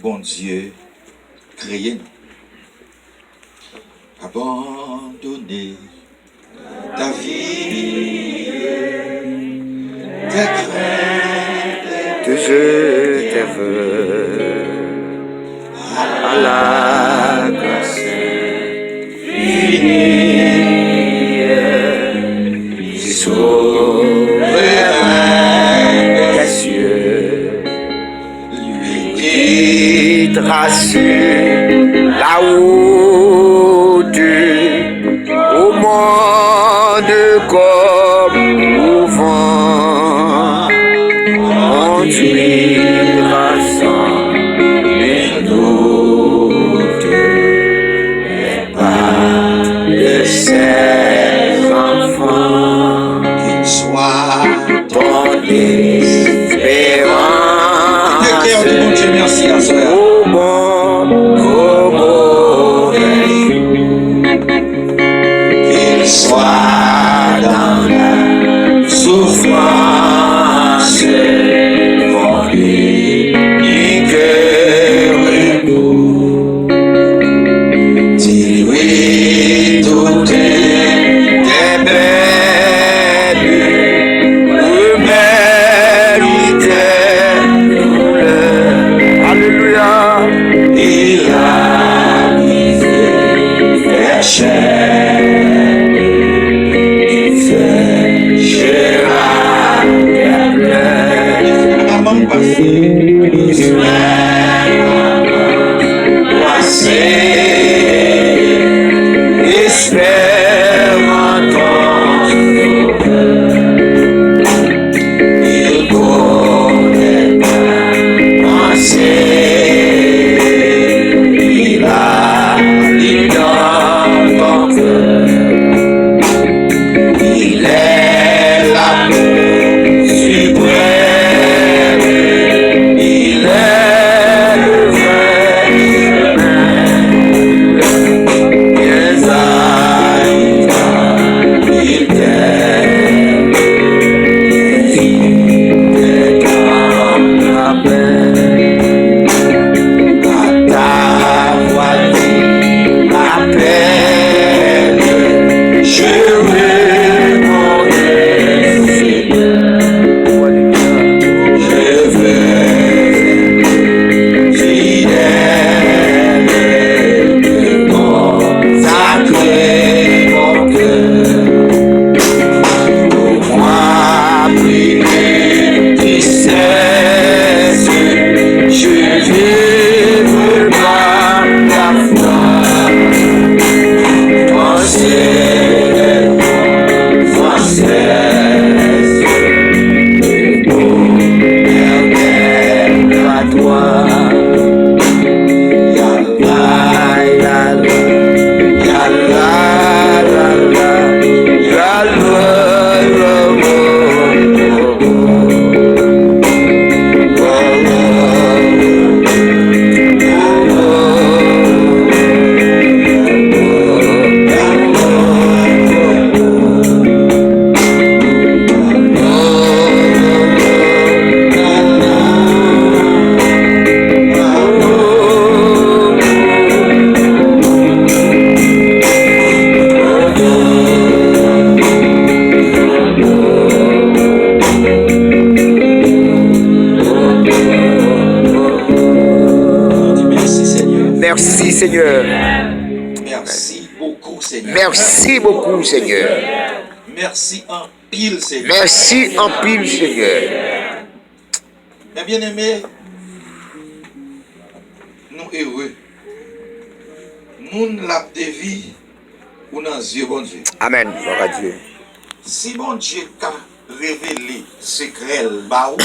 Bon Dieu, créé nous. Abandonner ta vie, tes craintes, que je te veux à la grâce infinie du souverain des cieux, lui qui trace la route au monde comme au vent, conduira sans les doutes les pas de ses enfants, qu'il soit ton espérance. de cœur du bon Dieu, merci à soeur. Au bon comme au mauvais, qu'il soit dans la souffrance, pour lui que repos. Dis-lui toutes tes peines, méritait douleur. Alléluia. Il a misé les chaînes, il séchera tes pleurs. Avant de passer, Il espère en ton sauveur. Il connaît ta pensée, il a dit dans ton cœur, il est l'amour suprême, il est le vrai chemin. Yes, il t'aime, il te rappelle à ta voix qui m'appelle. Je répondrai, Seigneur, je veux fidèle de consacrer mon cœur pour moi plus que tu cesses. Je vivre par ta foi, ton ciel, ton cesse, le bonheur à toi. Yalla, yalla, yalla, yalla, merci Seigneur. Merci Seigneur. Merci beaucoup Seigneur. Merci beaucoup Seigneur. Merci en pile Seigneur. Merci en pile Seigneur. Mes bien-aimés, nous heureux. Moun lap de vie ou dans yeux bon Dieu. Amen. Gloire à Dieu. Si bon Dieu t'a révélé secret ba ou,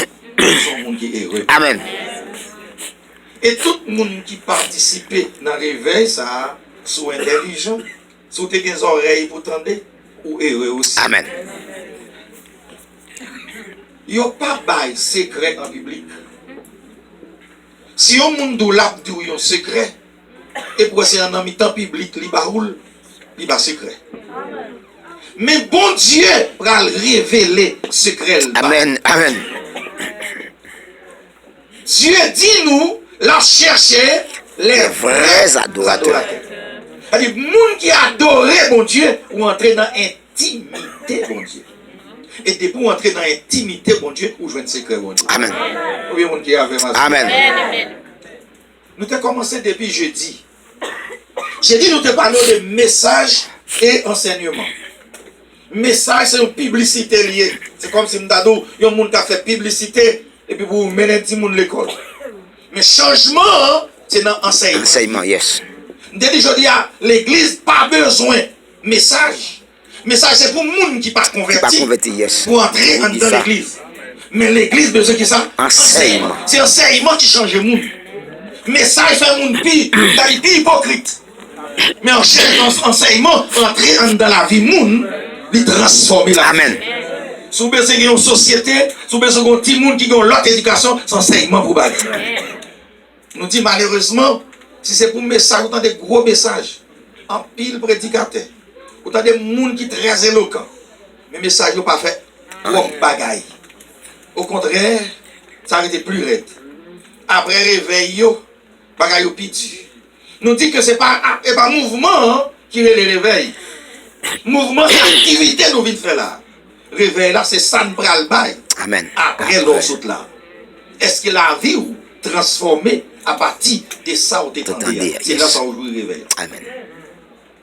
son monde qui est heureux. Amen. Et tout le monde qui participe dans le réveil, ça, sont intelligents, sont des oreilles pour tendre, ou heureux aussi. Amen. Il n'y a pas de secret en public. Si on monde l'a dit un secret, et pour c'est un temps public, il va secret. Mais bon Dieu va révéler secret. Amen. Amen. Dieu dit nous, la chercher les vrais adorateurs. C'est-à-dire, les gens qui adorent mon Dieu, ou entrer dans l'intimité, mon Dieu. Et depuis vous entrer dans l'intimité, mon Dieu, ou jouer un secret, mon Dieu. Amen. Amen. Nous avons commencé depuis jeudi. Jeudi, nous te parlons de message et enseignement. Message, c'est une publicité liée. C'est comme si nous avons dit, il y a un monde qui a fait publicité, et puis vous menez un petit monde à l'école. Mais changement, c'est dans l'enseignement. Enseignement, yes. Dès aujourd'hui, l'église pas besoin de message. Message, c'est pour les gens qui ne sont pas convertis. Yes. Pour entrer dans l'église. Mais l'église besoin de ça? Enseignement. C'est l'enseignement qui change le monde. Message fait le monde plus hypocrite. Mais en cherchant enseignement, entrer dans la vie du monde, il transformer la vie. Amen. Si vous avez une société, si vous avez un petit monde qui a l'autre éducation, c'est enseignement pour vous. Nous disons malheureusement, si c'est pour message, autant de gros messages, en pile prédicateur, autant de monde qui sont très éloquent, mais message n'est pas fait trop bagaille. Au contraire, ça a été plus raide. Après réveil, bagaille au pitié. Nous disons que ce n'est pas mouvement qui est le réveil. Mouvement, c'est l'activité que nous venons faire là. Réveil là, c'est ça nous pral bail. Amen. Après l'autre là. Est-ce que la vie ou transformée à partir de ça ou t'étendez? C'est là ça où je réveille. Amen.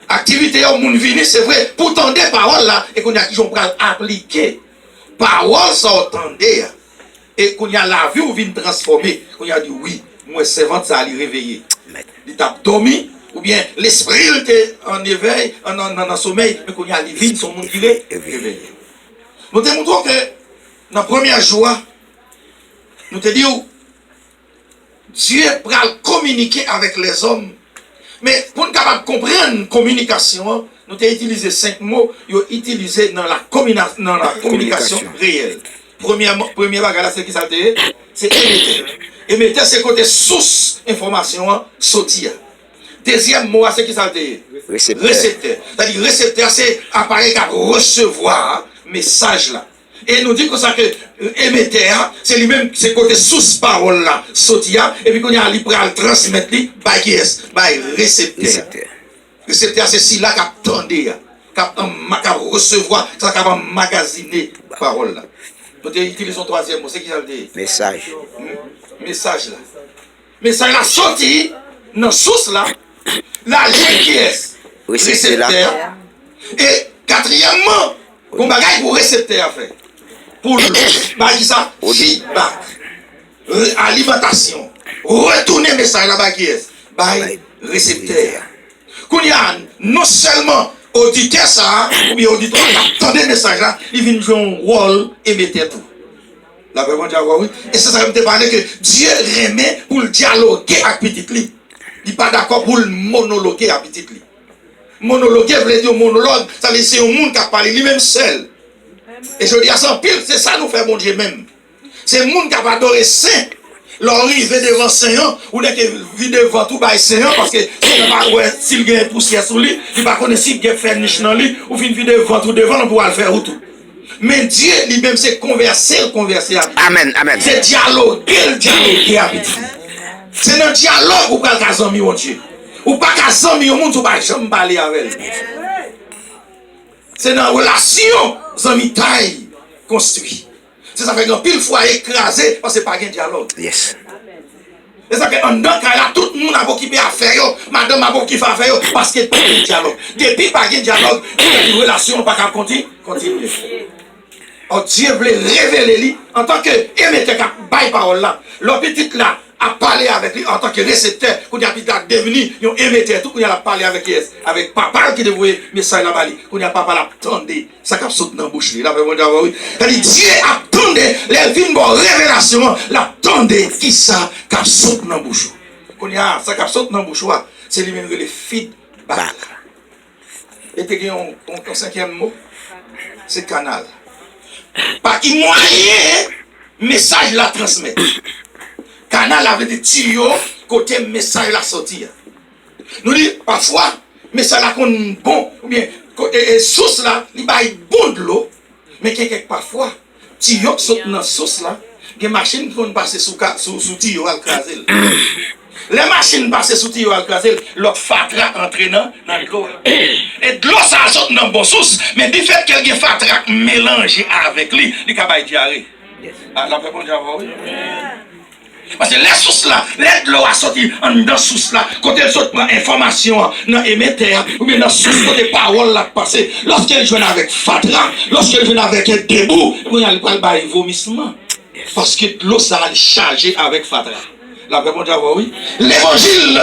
Activité au monde vini, c'est vrai, pour tendre des paroles là, et qu'on a qui ont pral appliquer. Paroles ça entendez. Et qu'on a la vie ou vient transformer. Qu'on a dit oui, moi servante ça allait réveiller. Il t'a dormi. Ou bien l'esprit était en éveil, en sommeil, mais qu'on y a les vides, son monde qui est réveillé. Nous te montrons que dans la première joie, nous te disons, Dieu va communiquer avec les hommes. Mais pour nous capable comprendre la communication, nous avons utilisé 5 mots, nous avons utilisé dans la communication réelle. Premier bagage, c'est qui ça dit? C'est émetteur. Émetteur, c'est côté source information, sortir. Deuxième mot, c'est qui ça dit? Récepteur. C'est-à-dire, récepteur, c'est appareil qui recevoir message là. Et nous dit que ça que émetteur, c'est lui-même, c'est côté source parole là, sortir, et puis qu'on y a li pral transmettre li, by qui est? By récepteur. Récepteur, c'est si là qui attendait, qui recevoir, ça qui va magasiner parole là. Nous utilisons troisième mot, c'est qui ça dit? Message. Message là. Message là sorti, dans source là. La qui est récepteur. Et quatrièmement, on bagaille pour récepteur faire. Pour ça, feedback, alimentation, retourner message là-bas qui est. Récepteur. Qu'on y a non seulement auditeur ça, ou bien auditeur qui attendait le message là, il vient jouer un rôle et mettre tout. La vraiment dire oui. Et ça me parler que Dieu remet pour le dialoguer avec petit lui. Il n'est pas d'accord pour le monologuer à petit lui. Monologuer veut dire monologue, ça veut dire c'est un monde qui a parlé lui-même seul. Et je dis à ça, pile, c'est ça nous fait mon Dieu même. C'est un monde qui a adoré saint. L'arrivé devant Seigneur, ou dès qu'il vit devant tout par Seigneur, parce que s'il y a une poussière sur lui, il ne va pas connaître s'il y a fait niche dans lui, ou vit devant tout devant, on pourra le faire ou tout. Mais Dieu lui-même, c'est converser avec. Amen, amen. C'est dialoguer avec. C'est dans le dialogue ou pas qu'à amis mon Dieu. Ou pas qu'à amis au monde ou pas jamais parler avec. C'est dans la relation amis taille construit. C'est ça fait qu'un pile fois écrasé parce que pas de dialogue. Yes. C'est ça que en dedans là tout le monde a occupé à faire madame a occupé à faire parce que pas de dialogue. Depuis pas de dialogue, une relation pas qu'à continuer. Oh, Dieu voulait révéler lui en tant que émetteur qui bail parole là. Le petit là a parlé avec lui en tant que récepteur, qu'on a devenu un émetteur, tout qu'on a parlé avec papa qui devait message là-bas, qu'on a papa l'attendait, ça qui saute dans la bouche là, oui. Dieu attendait les vignes de révélation, l'attendait qui ça qui saute dans la bouche. Qu'on a ça qui saute dans la bouche, c'est lui-même le feedback. Et tu as un cinquième mot, c'est canal. Par qui moyen message la transmettre. Canal avait des tuyaux côté message la sortir. Nous dit parfois message la qu'on bon ou bien source là il bail bon de l'eau mais quelque parfois tuyau saute dans source là des machines qui vont passer sous tuyau à craser. Les machines passent sous tuyau à craser, l'autre fatra entraînant dans l'eau. Et de l'eau, ça saute dans bon source, mais du fait qu'il y a fatra mélangé avec lui, il y a diarrhée. Ah, la réponse oui. Parce que les sources là, de l'eau a sorti en dans la source là, quand elle saute prend information dans l'émetteur, ou bien dans la source des paroles là passées, lorsqu'elle joue avec fatra, lorsqu'elle joue avec un debout, il y a le vomissement. Parce que l'eau ça a chargé avec fatra. La réponse oui. L'évangile,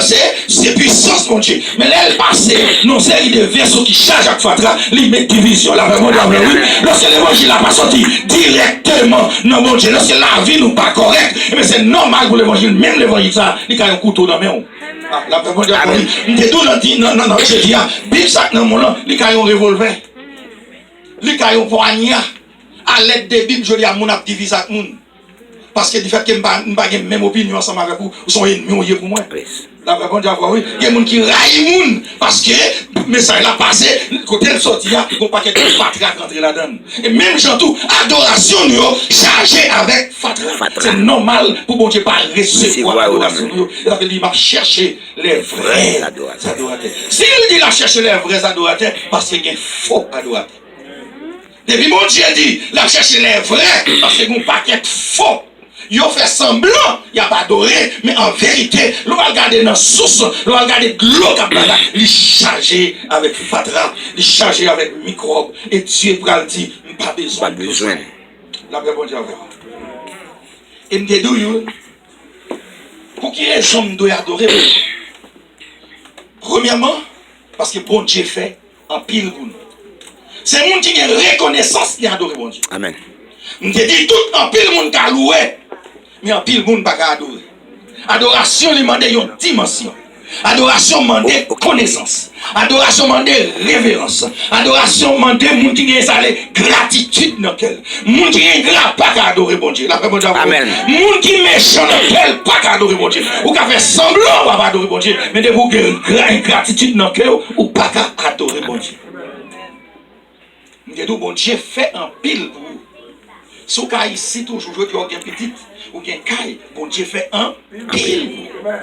c'est puissance, mon Dieu. Mais là, elle passe, non, c'est des vaisseaux qui chargent avec fatra, ils mettent division. La réponse oui. Lorsque l'évangile n'a pas sorti directement, non, mon Dieu, lorsque la vie n'est pas correcte, mais c'est normal pour l'évangile, même l'évangile, ça, il y a un couteau dans la main. La réponse oui. Il tout non, je dis, Bible, ça, dans mon nom, il y a un revolver. Il y a un poignard. À l'aide des Bibles, je dis à mon ap divise avec mon. Parce que du fait que je n'ai pas la même opinion ensemble avec vous, vous sont ennemis pour moi. La réponse oui. Il y a des gens qui raillent parce que le message l'a passé, côté le sorti, il y a un paquet de fatra qui rentre là-dedans. Et même surtout, adoration chargée avec fatra. C'est normal pour bon Dieu pas recevoir l'adoration. Il va chercher les vrais adorateurs. S'il dit qu'il a cherché les vrais adorateurs, parce qu'il y a des faux adorateurs. Depuis mon Dieu dit, il a cherché les vrais, parce qu'il y a un paquet faux. Ils ont fait semblant, il n'y a pas adoré, mais en vérité, l'on va regarder dans la source, l'on va regarder de l'eau qui il est chargé avec fatra, il est chargé avec microbes, et Dieu va le dire, pas besoin. Pas besoin. La réponse est vraie. Et nous disons, pour qui les hommes doivent adorer? Premièrement, parce que bon Dieu fait en pile pour nous. C'est le monde qui a une reconnaissance qui adore bon Dieu. Amen. Je dis tout en pile monde qui a loué, mais en pile monde pas adorer. Adoration demande une dimension. Adoration demande connaissance. Adoration demande révérence. Adoration demande monde qui a gratitude dans quel. Monde qui est ingrat pas adorer bon Dieu. Amen. Monde qui est méchant dans quel pas adorer bon Dieu. Ou qui fait semblant pas adorer bon Dieu, mais de vous gratitude dans quel ou pas adorer bon Dieu. Je dis bon Dieu fait un pile pour vous. Si vous avez ici toujours, je dis vous avez petit ou bien caille, bon Dieu fait un pile pour vous.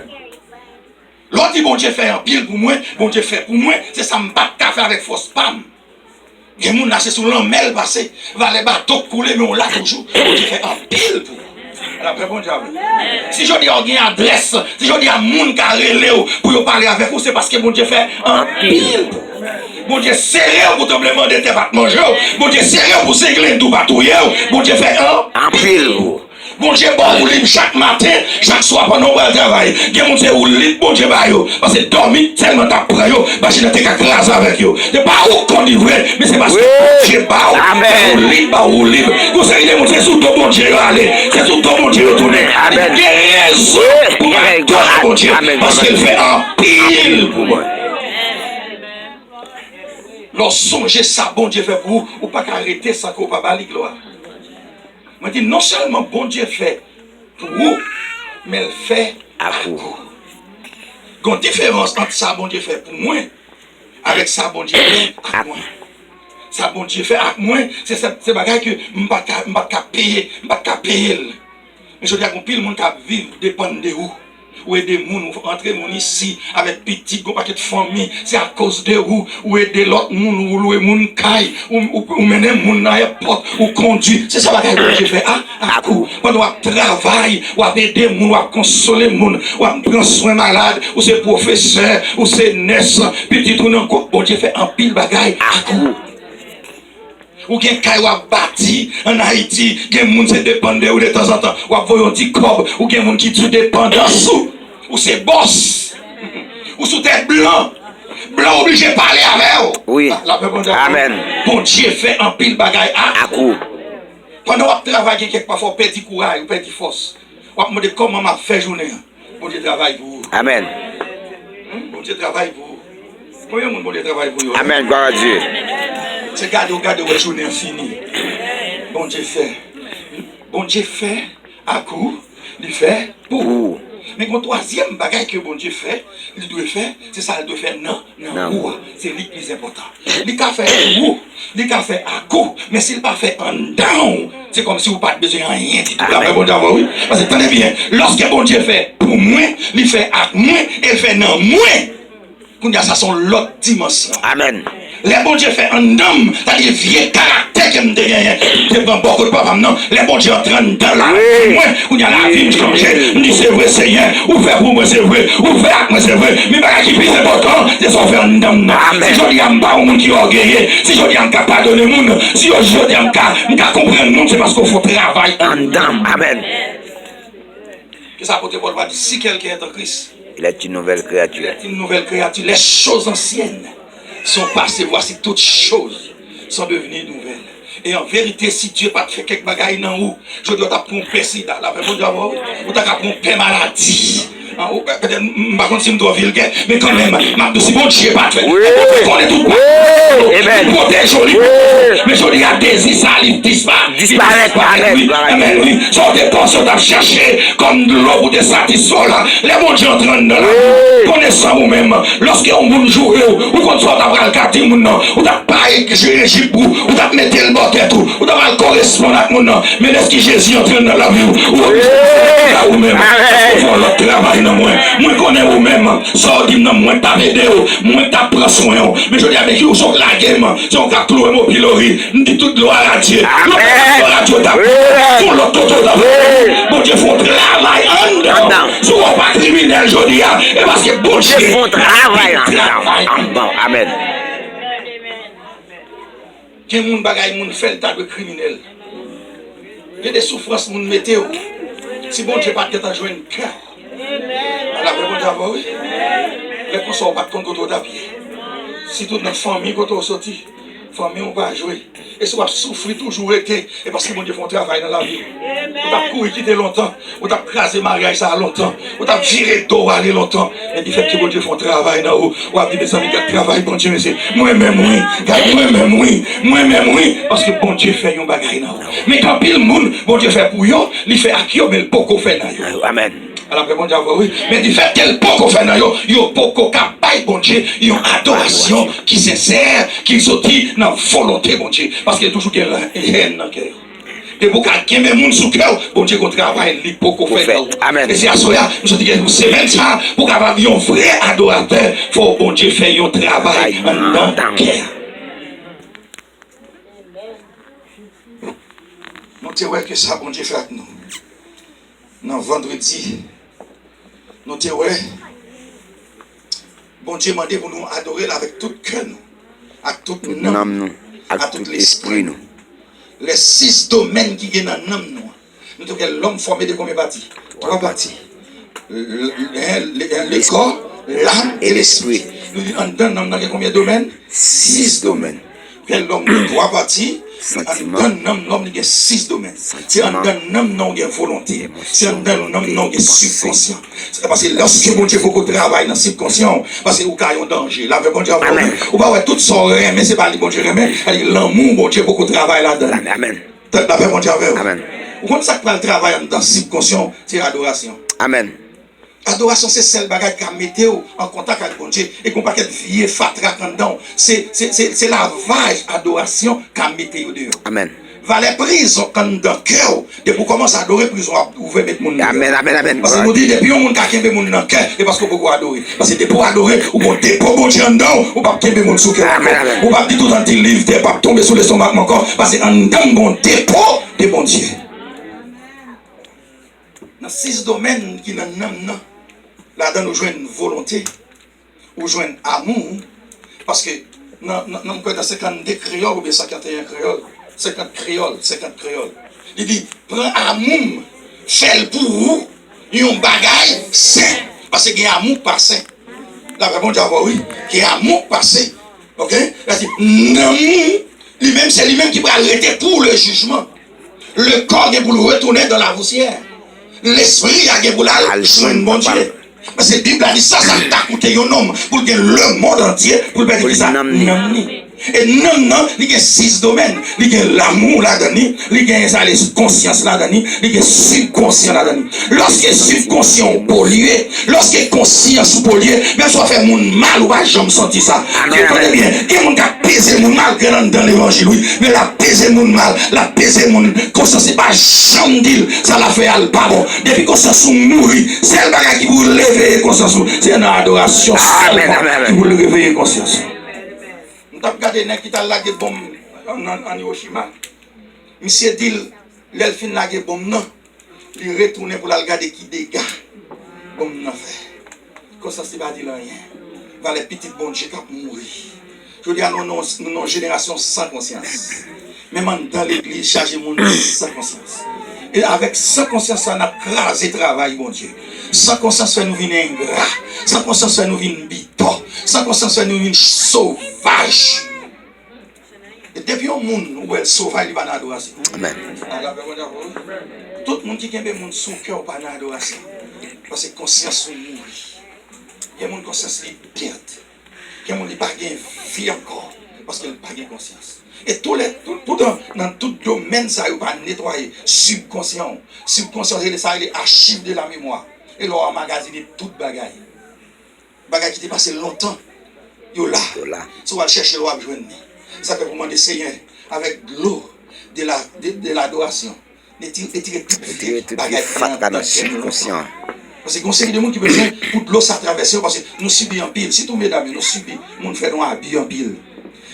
L'autre dit bon Dieu fait un pile pour moi, bon Dieu fait pour moi, c'est ça me bat faire avec force pam. Il y a des gens qui sont sur l'emmêle passé, va les bateaux couler, mais on l'a toujours. Bon Dieu fait un pile pour vous. Après, bon Dieu. Si je dis à une adresse, si je dis à un monde qui a relé pour parler avec vous, c'est parce que bon Dieu fait un pile pour vous. Bon Dieu sérieux pour tremblement de terre pour manger. Bon Dieu sérieux pour ségler tout patrouiller. Bon Dieu fait un pile. Bon Dieu bon vous libre chaque matin, chaque soir pendant le travail. Gen mon Dieu vous libre bon Dieu ba yo parce que dormir tellement t'a prend yo, machine te ka grâce avec yo. C'est pas où qu'on dit vrai, mais c'est parce que Dieu ba vous libre vous libre. Vous savez mon Dieu sous ton bon Dieu aller, c'est sous ton bon Dieu retourner. Amen. Raison pour adorer bon Dieu parce qu'il fait un pile pour moi. Lorsque songez ça, bon Dieu fait pour vous, ou pas arrêter ça qu'on va pas la gloire. Moi, je dis non seulement bon Dieu fait pour vous, mais il fait à vous. Il y a une différence entre ça, bon Dieu fait pour moi, avec ça, bon Dieu fait à moi. Ça, bon Dieu fait à moi, c'est bagage que je ne peux pas payer, Mais je dis à vous, le monde qui vit dépend de vous. Ou aider les gens, entrer ici avec petit paquet de famille, c'est à cause de vous, ou aider l'autre gens, ou louer les gens caille, ou mener les gens dans la porte, ou conduire. C'est ça que je fais à coup. Pendant qu'on travaille, ou aider les gens, ou consoler les gens, ou prendre soin malade, ou c'est professeur, ou c'est nurse, petit ou non, bon Dieu fait un pile bagaille à coup. Ou bien kay wap bâti en Haïti, gen moun se dépendre ou de temps en temps, ou voyon di cob, ou gen moun qui tu dépendance ou c'est boss. Ou sous tête blanc obligé de parler avec vous. Oui. Amen. Bon Dieu fait un pile bagaille à coup. Pendant que vous travaillez quelque part, faut perdre courage, ou perdre force. Ou vous demandez comment m'a fait journée. Bon Dieu travaille pour vous. Amen. Bon Dieu travaille pour vous. Combien de monde bon Dieu travaille pour vous? Amen, gloire à Dieu. C'est garder votre journée finie. Bon Dieu fait. Bon Dieu fait à coup, il fait pour vous. Mais mon troisième bagage que bon Dieu fait, il doit faire, c'est ça, il doit faire non. C'est lui le plus important. Il a fait où, il a fait à coup, mais s'il n'a pas fait en down, c'est comme si vous n'avez pas besoin de rien du tout. Bon Dieu, oui. Parce que tenez bien, lorsque bon Dieu fait pour moi, il fait à moi, et il fait non moi. Ça sont l'autre dimension. Amen. Les bon Dieu fait un homme, c'est-à-dire vieux caractère qui me dégaine. Devant beaucoup de papa, non. Les bon Dieu entraînent dans la vie. Moi, où il y a la vie changée. Je dis c'est vrai, Seigneur. Ou fait pour moi, c'est vrai. Ou fait avec moi, c'est vrai. Mais pas qui plus important, c'est son faire un homme. Si je dis à m'pas au monde qui est orgueilleux, si je dis à m'pas pardonner le monde, si je dis à m'pas comprendre le monde, c'est parce qu'il faut travailler en homme. Amen. Que ça peut te voir, si quelqu'un est en Christ, il est une nouvelle créature. Il est une nouvelle créature. Les choses anciennes sont passées. Voici toutes choses sont devenues nouvelles. Et en vérité, si Dieu n'a pas fait quelque bagaille dans où, je dois t'apprendre sida, ou t'apprendre maladie. Par contre, si je dois vivre, mais quand même, si bon Dieu n'a pas fait, on est tout il protège, mais je dis à désir, ça disparaît. Amen, oui. Sortez pas, ça t'a cherché comme de l'eau pour te satisfaire. Les bons Dieu entraînent dans la vie. Connaissant vous-même, lorsqu'on vous joue, ou qu'on soit d'avoir le quartier, ou t'as pas gérer ou t'as mis le bord tête, ou t'as pas correspondre avec mon nom. Mais est-ce que Jésus entraîne dans la vie, ou vous-même, vous faites le travail dans moi. Moi, connais vous-même, ça dit non, moi, t'as aidé, moi, t'as pris soin. Mais je dis avec vous, sur la game, si on a cloué mon pilori, on dit toute gloire à Dieu. Gloire à Dieu, pour l'autre, bon Dieu, font travail en dedans. Si on n'est pas criminel, je dis, et parce que bon Dieu font travail en dedans. Amen. Il y a des gens qui font le tas de criminels. Il y a des souffrances qui mettent. Si bon Dieu pas de jouer un cœur. Alors, bon Dieu, oui. Les gens ne pas de compte de pied. Si toute notre famille, quand on sortit, famille, on va jouer. Et si on va souffrir toujours, et parce que mon Dieu fait un travail dans la vie. On a couru quitter longtemps, on a crasé mariage ça longtemps, on a viré d'eau aller longtemps. Mais du fait que mon Dieu fait un travail dans haut, on a dit mes amis, qui travail, bon Dieu, monsieur. Moi-même, oui. Parce que bon Dieu fait un bagage dans haut. Mais quand pile monde, bon Dieu fait pour eux, il fait à qui, mais le beaucoup fait dans eux. Amen. Alors, bon Dieu, oui. Mais du fait qu'elle beaucoup fait dans eux, il y a beaucoup capable, bon Dieu, il y a une adoration qui sincère, qui sortit dans la volonté, bon Dieu. Parce qu'il y a toujours une haine dans le cœur. Et pour qu'il y ait des gens sous cœur, bon Dieu, qu'on travaille, il beaucoup fait. Amen. Et c'est à cela, je dis que c'est même ça, pour avoir un vrai adorateur, il faut bon Dieu faire un travail dans le cœur. Nous disons que ça, bon Dieu fait avec nous. Dans vendredi, nous disons, bon Dieu m'a dit pour nous adorer avec tout cœur, avec tout nom, avec tout l'esprit. Les 6 domaines qui viennent dans l'homme, nous disons que l'homme formé de combien de parties? 3 parties. Le corps, l'âme et l'esprit. Nous disons, dans l'homme, il y a combien de domaines? 6 domaines. L'homme de 3 parties. L'homme il y a 6 domaines. C'est un homme qui a volonté. C'est un homme qui est subconscient. C'est parce que lorsque bon Dieu faut qu'on travaille dans le subconscient, parce que vous avez un danger. Là, bon Dieu, vous va voir tout son rien, mais c'est pas le bon Dieu, mais l'amour, bon Dieu, faut qu'on travaille là-dedans. Amen. D'après bon Dieu, amen. Vous comprenez ça que le travail dans le subconscient, c'est l'adoration. Amen. Adoration, c'est celle bagage qui a mis en contact avec bon Dieu et qu'on pas qu'être vieux fatra dedans. C'est la vague adoration qui a mis dehors. Amen. Valet prison quand dans le cœur, depuis qu'on commence à adorer, prison à ouvrir mettre mon. Amen. Parce que nous dit depuis on monte à kembe mon dans le cœur, et parce qu'on peut adorer. Parce que depuis adorer, ou bon dépôt bon Dieu dedans, ou pas kembe mon sous cœur. Ou pas dit tout dans tes livres, t'es pas tomber sur le stomac encore, parce que en dedans bon dépôt de bon Dieu. Dans 6 domaines qui n'en ont. Là-dedans, nous jouons une volonté, nous jouons un amour, parce que dans 52 créoles ou bien 51 créoles, 50 créoles, il dit, prends amour, fais-le pour vous, il y a un bagage sain, parce qu'il y a un amour passé. La réponse est oui, il y a un amour passé. Ok? L'amour, lui-même, c'est lui-même qui va arrêter pour le jugement. Le corps est pour le retourner dans la poussière. L'esprit est pour la joindre bon Dieu. Parce que la Bible a dit ça t'a coûté un homme pour que le monde entier, pour le faire ça. Et non, il y a 6 domaines. Il y a l'amour là-dedans, il y a la conscience là-dedans, il y a subconscient là-dedans. Lorsque subconscient pollué, lorsque conscience pollué, même si on fait mon mal ou pas, j'aime sentir ça. Écoutez bien, il y a mon qui a pesé mon mal dans l'évangile, oui, mais la pesé mon mal, la pesé mon conscience, c'est pas j'aime dire, ça l'a fait al pardon. Depuis conscience mourit, c'est le bagage qui vous lever conscience, c'est une adoration seulement qui vous réveiller conscience. Nous avons regardé les qui t'a lagué bombe en Hiroshima. Monsieur dit, l'elfin lagué bombe non. Il retourne pour la regarder qui dégâts. Bombe non fait. Comme ça, c'est pas dire rien. Va les petites bonnes qui vont mourir. Je dis à nous, une génération sans conscience. Même dans l'église, chargé mon sans conscience. Et avec sans conscience, on a crasé travail, mon Dieu. Sans conscience, nous venons ingrat. Sans conscience, nous venons biton. Sans conscience, nous venons sauvage. Et depuis un monde où elle sauvage, il va dans l'adoration. Amen. Tout le monde qui a un sous cœur pas dans l'adoration. Parce que conscience est mourir. Il y a une conscience qui perd. Il y a un qui n'a pas de vie encore. Parce qu'il n'a pas de conscience. Et dans tout domaine, ça ne va pas nettoyer. Subconscient. Subconscient, c'est les archives de la mémoire. Et là, on magasine toute bagaille. Bagaille qui était passé longtemps. Yo là. Si on va chercher l'eau à joindre. Ça peut demander Seigneur avec l'eau de l'adoration. Tirer toute bagaille dans subconscient. Parce que conseil de monde qui besoin pour de l'eau ça traverser parce que nous subissons en pile. Si tous mesdames nous subissons, nous faisons habiller en pile.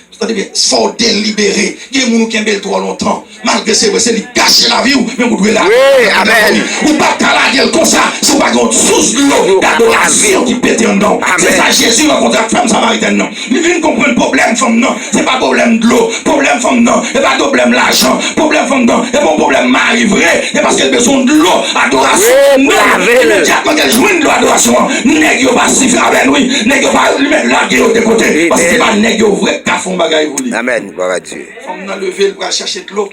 C'est-à-dire qu'il faut délibérer. Il y a des gens qui ont trop longtemps. Malgré c'est vrai, c'est lui cacher la vie, mais vous devez la. Oui, amen. Ou pas calaguer comme ça, si vous n'avez pas une source de l'eau, d'adoration qui pète en dedans. C'est ça, Jésus rencontre la femme samaritaine, non. Il vient comprendre le problème, femme, non. C'est pas problème de l'eau, problème, femme, non. C'est pas problème l'argent, problème, femme, non. C'est pas un problème mari vrai. C'est parce qu'elle a besoin de l'eau, adoration. Non, immédiatement qu'elle joue de l'eau, adoration. N'est-ce pas si frère avec lui, n'est-ce pas lui mettre la gueule de côté. Parce que c'est pas n'est-ce pas vrai qu'à fond. Amen, gloire à Dieu. On a levé pour chercher de l'eau.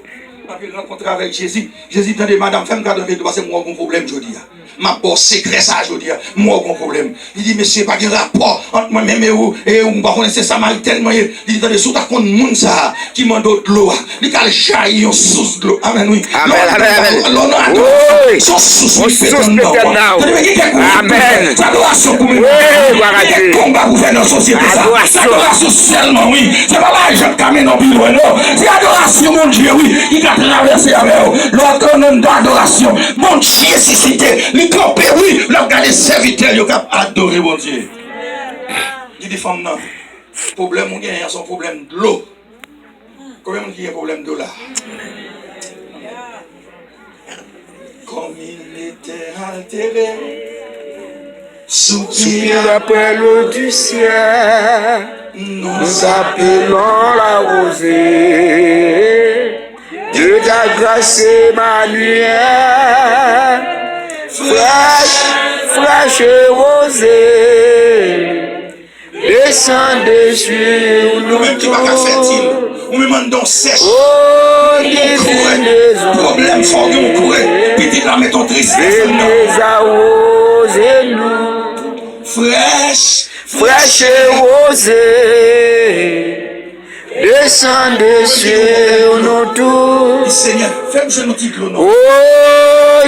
On a rencontré avec Jésus. Jésus dit, madame, femme, garde de parce que moi, j'ai un problème, je dis. Ma bosse secret, ça, je dis, moi, j'ai un problème. Il dit, monsieur, pas de rapport entre moi-même et vous. Et on va connaître Samaritain. Il dit, attendez, sous ta compte, monde ça, qui m'a d'autre l'eau. Il a jailli une source de l'eau. Amen, oui. Amen. Son source, Amen. L'adoration pour nous. Quel combat vous faites dans la société, ça. L'adoration seulement, oui. C'est pas l'argent qui amène en pile, non. C'est l'adoration, mon Dieu, oui. Il a traversé avec vous. L'autre nom d'adoration. Mon Dieu, suscité. Il campé, oui. Il a regardé serviteur, il a adoré, mon Dieu. Il dit, femme, non. Le problème, on a son problème de l'eau. Combien de gens qui a un problème de l'eau là? Comme il était altéré, soupir après l'eau du ciel, nous appelons la rosée de ta grâce Emmanuel, fraîche et rosée, descendez sur nous. Même qui va faire-il, ou même dans sèche. Oh, problème fort qu'on courait, petit la mettons triste. Fraîche et rosée, descendez sur nous tous. Seigneur, fais-moi nous titre non. Oh,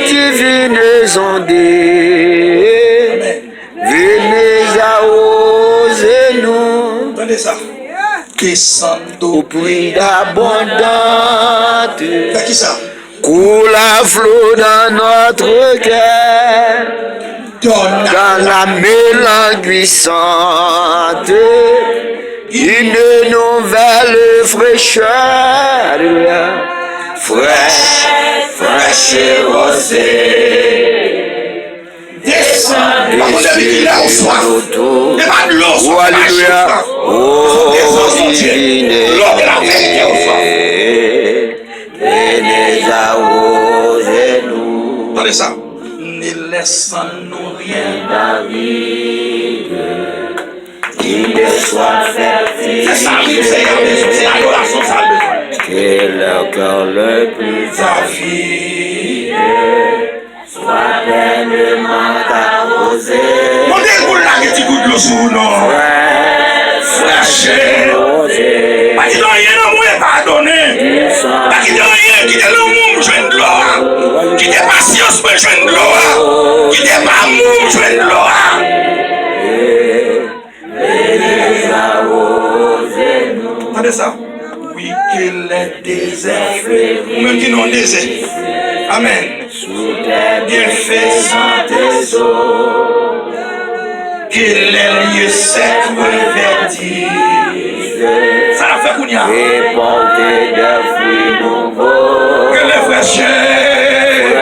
divines ondées, venez arroser nous. Attendez ça. Descendons au puits abondante. Fais qui ça? Coule à flot dans notre cœur, dans la mélange puissante, une nouvelle fraîcheur, fraîche et rosée, descendez sur nous. Oh, alléluia. Oh, divine, venez arroser nous. Attendez ça. Ne laissons-nous rien. David, qu'il soit fertile. C'est ça, c'est l'adoration, ça le besoin. Que le cœur le plus avide soit pleinement arrosé. Mon Dieu, vous l'avez dit, good le sous, non? Fraîche et rosée. Pas qu'il y a rien dans moi, pardonner. Pas qu'il y a rien qui est dans mon joint de l'eau. Qui est patience pour joint de l'eau. Qui est pas mon joint de l'eau. Entendez ça? Oui, qu'il est désert. Ou même qui non désert. Amen. Bien fait sans tes eaux. Qu'il est lieu sec revêti. Ça l'a fait qu'on y a. Et porter des fruits nouveaux. Que les fraîcheurs.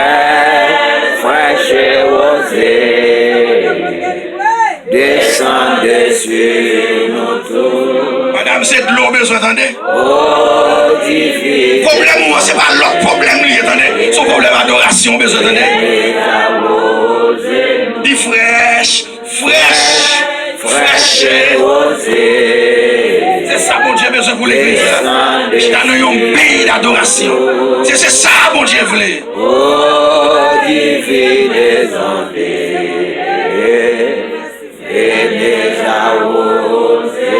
Fraîcheur osé. Descendez sur nous tous. Madame, c'est de l'eau, besoin, attendez. Oh, divine. Problème, moi, c'est pas l'autre problème, lui, attendez. Son problème, adoration, besoin, attendez. Dit fraîche, fraîche. C'est ça, mon Dieu, besoin pour l'église. Je dans un pays d'adoration. C'est ça, mon Dieu, voulait. Oh, divine désormais. Et déjà osé.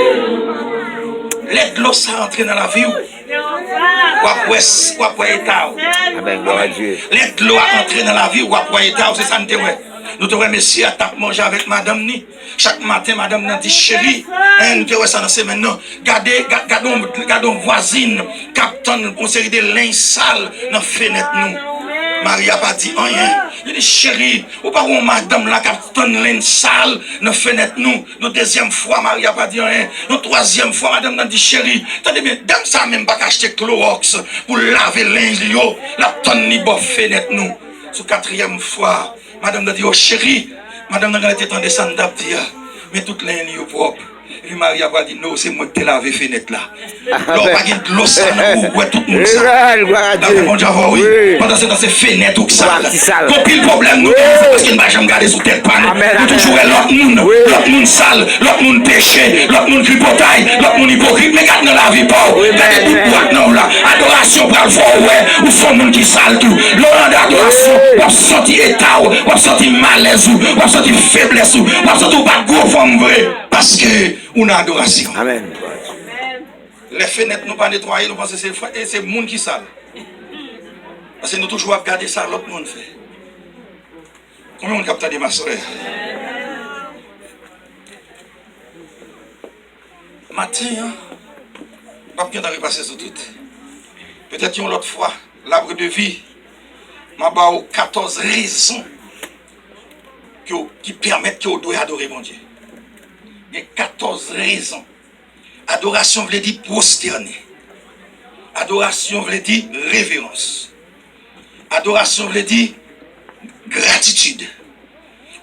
L'aide l'eau, ça rentre dans la vie. Ou après état. Amen. Gloire à Dieu. L'aide l'eau a entré dans la vie ou après état. C'est ça, nous te ouais. Nous te remercions à tape manger avec madame ni. Chaque matin, madame nous dit chérie, nous te ça dans semaine non. Gardons voisine, capitaine, une série de linge sale dans la fenêtre nous. Marie a pas dit rien. Il dit chérie, ou pas où madame la capitaine linge sale dans la fenêtre nous. Nous deuxième fois, Marie a pas dit rien. Nous troisième fois, madame nous dit chérie, attendez bien, dame ça même pas acheter Clorox pour laver linge yo, la tonne ni bof fenêtre nous. Sous quatrième fois, madame a dit, oh chérie, madame a été en descendre d'abdia, mais toute l'année est propre. Et puis Marie a dit, non, c'est moi qui t'ai lavé fenêtre là. L'eau pas de l'eau sale, ouais, tout le monde sale. Gloire à La Dieu. réponse oui. Pendant ce temps, c'est fenêtre ou sale. sale. Pour pile problème, nous, parce qu'il ne va jamais garder sous tête pas. Nous toujours l'autre monde sale, l'autre monde péché, l'autre monde gripotaille, l'autre monde hypocrite, mais garde dans la vie pas. Gardez tout boîte non là. Adoration pour le fort, ouais, ou font monde qui sale tout. L'heure d'adoration, on senti état, on senti malaise, on senti faiblesse, on senti pas de gros forme vrai. Parce que on a adoration. Amen. Les fenêtres nous pas nettoyer, nous pensons que c'est le monde qui sale. Parce que nous toujours regarder ça, l'autre monde fait. Combien on capte des ma soeur? Matin, pas bien d'arriver passer sur tout. Peut-être une autre fois, l'arbre de vie, m'a ba 14 raisons qui permettent que vous doit adorer mon Dieu. Il y a 14 raisons. Adoration veut dire prosterner. Adoration veut dire révérence. Adoration veut dire gratitude.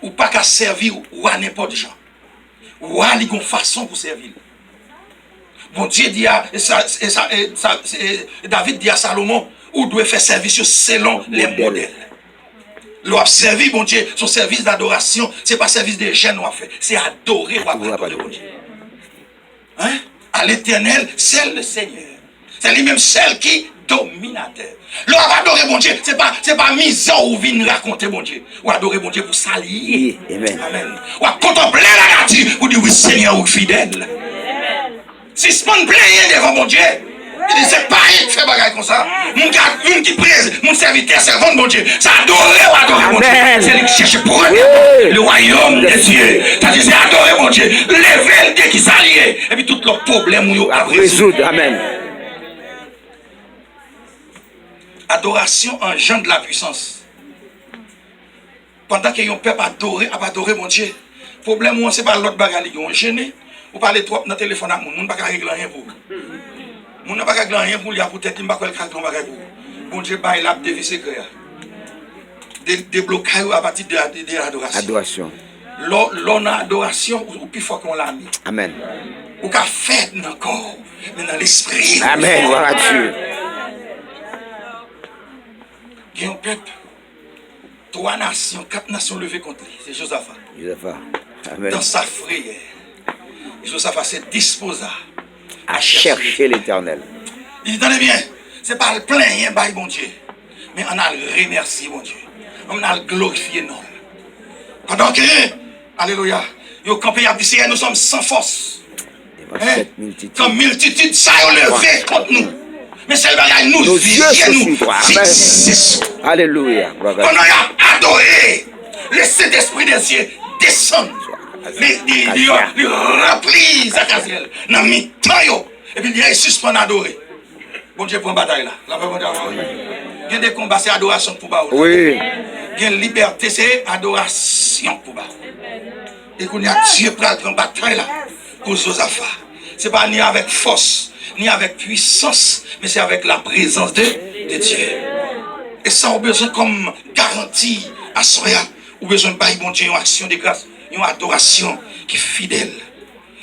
Ou pas qu'à servir ou à n'importe gens. Ou à une façon pour servir. Bon Dieu dit à David dit à Salomon, ou doit faire service selon les modèles. L'on servi, bon Dieu, son service d'adoration, ce n'est pas service des jeunes qu'on fait, c'est adorer ou adorer, bon Dieu. Hein? À l'éternel, c'est le Seigneur. C'est lui-même celle qui dominateur. L'on va adorer, bon Dieu, ce n'est pas misère ou vient raconter, bon Dieu. Ou adorer, bon Dieu, pour s'allier. Amen. Amen. Ou contempler la nature pour dire, oui, Seigneur, ou fidèle. Si ce monde plaît devant mon Dieu, il dit c'est pas il qui fait bagaille comme ça. Mon qui prise, mon serviteur, servant de mon Dieu, ça adorer ou adorer mon Dieu. C'est lui qui cherche pour le royaume de Dieu. C'est-à-dire c'est adorer mon Dieu, lever le Dieu qui s'allie. Et puis tout le problème où il a Résoudre. Amen. Adoration engendre de la puissance. Pendant que yon peuple adorer mon Dieu, le problème c'est pas l'autre bagaille, yon gêné. Ou parler trop dans le téléphone à mon, on ne peut pas régler rien pour. On ne peut pas régler rien pour lui, peut-être qu'il ne peut pas régler rien pour. Bon Dieu, il a des secrets. Des blocages à partir de l'adoration. Adoration. L'on a adoration, ou plus fort qu'on l'a mis. Amen. Ou qu'a fait dans le corps, mais dans l'esprit. Amen. Gloire à Dieu. Il y a un peuple, 3 nations, 4 nations levées contre lui. C'est Josaphat. Josaphat. Amen. Dans sa frayeur, Josaphat s'est disposé À chercher l'éternel. Il dit, tenez bien, ce n'est pas le plein, bah, bon Dieu. Mais on a le remercié, bon Dieu. On a le glorifié, non. Pendant que, alléluia, yo campé a dit, nous sommes sans force. Cette multitude. Quand multitude ça a levé contre nous. Mais c'est le bagage Nos nous yeux sont nous sur toi. Amen. fixer sur. Alléluia. Gloire à Pendant qu'il a adoré, le Saint-Esprit des cieux descend. Il remplit Zachaziel. Dans mi-temps, et puis il suspend adorer. Bon Dieu prend bataille là. La bon Dieu. Il y a des combats, c'est adoration pour Baou. Oui. Il y a une liberté, c'est adoration pour Baou. Et qu'on a Dieu prend bataille là pour Josaphat. Ce n'est pas ni avec force, ni avec puissance, mais c'est avec la présence de Dieu. Et ça, on a besoin comme garantie à Soya. On a besoin de bailler bon Dieu une action de grâce, une adoration qui est fidèle.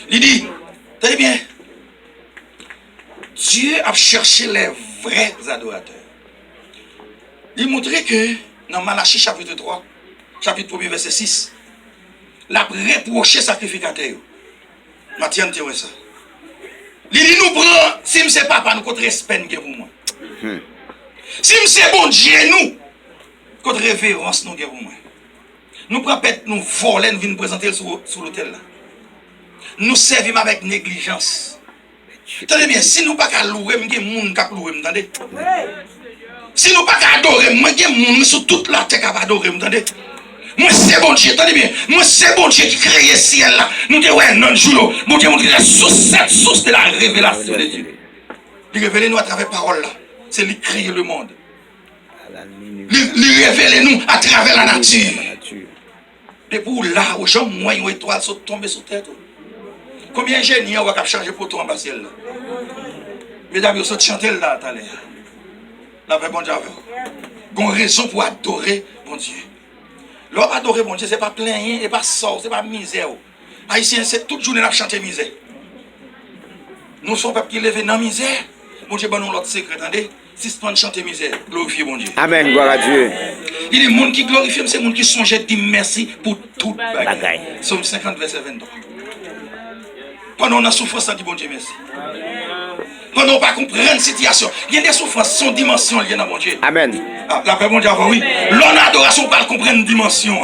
Il dit, tenez bien, Dieu a cherché les vrais adorateurs. Il montrait que dans Malachie chapitre 3, chapitre 1 verset 6, la reproché sacrificateur. Mathieu, tu vois ça. Il dit nous prend, si je ne papa, nous contre respect que pour moi. Si je bon Dieu, nous, contre révérence nous pour moi. Nous prenons peut-être nous voler, nous venons présenter sur l'hôtel là. Nous servons avec négligence. Tenez bien, si nous ne pouvons pas louer, nous avons des gens qui louer, entendez? Si nous ne pouvons pas adorer, nous avons des gens sur toute la terre qui adorer, entendez? Moi c'est bon Dieu, attendez bien. Moi c'est bon Dieu qui crée le ciel là. Nous disons ouais non jour. Bon Dieu montre la cette source de la révélation de Dieu. Il révèle nous à travers parole là. C'est lui créer le monde. Il révèle nous à travers la nature. Et pour là où gens moi une étoile sont tombées sur terre. Combien de génies on va changer pour toi en bas ciel là. Mesdames, vous sautez chanter là tout à l'heure. La paix bon Dieu. Bon raison pour adorer bon Dieu. L'homme adorer mon Dieu, ce n'est pas plaigner, ce n'est pas sort, ce n'est pas misère. Haïtien, c'est toute journée à chanter misère. Nous sommes peuple qui lève dans la misère. Mon Dieu, nous l'autre secret, attendez. Si c'est pas chanter misère, glorifier mon Dieu. Amen, gloire à Dieu. Il y a des gens qui glorifient, c'est des gens qui songent dire merci pour tout bagaille. Somme 50, verset 23. Pendant la souffrance, on dit bon Dieu merci. Pendant qu'on ne pas comprendre la situation, il y a des souffrances, son dimension liée dans mon Dieu. Amen. Ah, la paix, mon Dieu, oui. L'on adoration, on ne peut pas comprendre une dimension.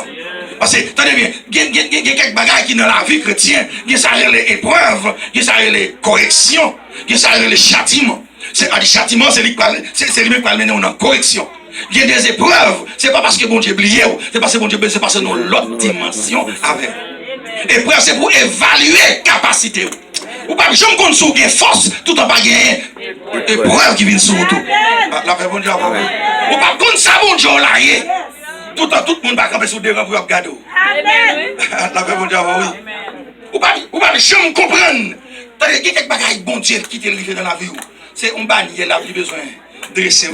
Parce que, attendez bien, il y a quelques bagages qui dans la vie chrétienne, il y a les épreuves, il y a les corrections, il y a les châtiments. C'est à dire châtiment, c'est lui qui parle mener en correction. Il y a des épreuves, c'est pas parce que bon Dieu oublié, c'est parce que bon Dieu, c'est parce que nous l'autre dimension avec. Épreuve, c'est pour évaluer capacité. Ou pas, je me compte sur une force, tout en pas gagner. Épreuve qui vient sur tout. La paix, bon Dieu, ou pas, compte ça, bon Dieu, là, tout le monde va camper sur des rangs pour regarder. La paix, bon Dieu, oui. Ou pas, je me comprends. Il y a quelques bagages, bon Dieu, qui t'est arrivé dans la vie. C'est un bannier, là, qui a besoin de dresser